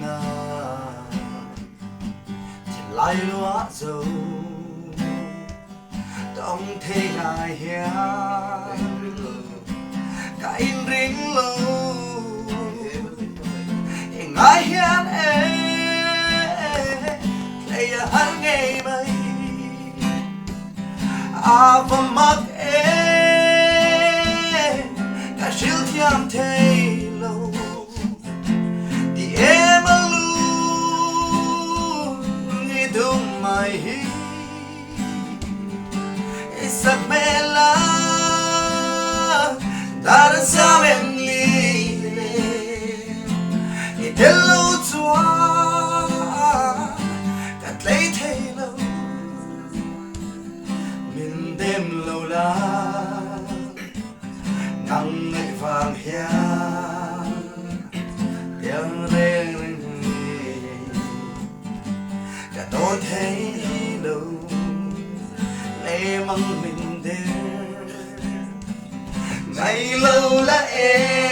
ngà thì lại lúa dầu đông thế ngài hiền cả in rinh lâu ngài hiền lấy hắn ngày mây và mặc cả siêu thiam thế lâu thì em luôn nghĩ tung mày sắc mê la ta đã sao em nghĩ thế lâu chúa cắt lấy thế lâu mình đêm lâu la nắng ngày vàng hiang tiếng rên cả tôi thấy lâu lệ mong mình đến ngày lâu là em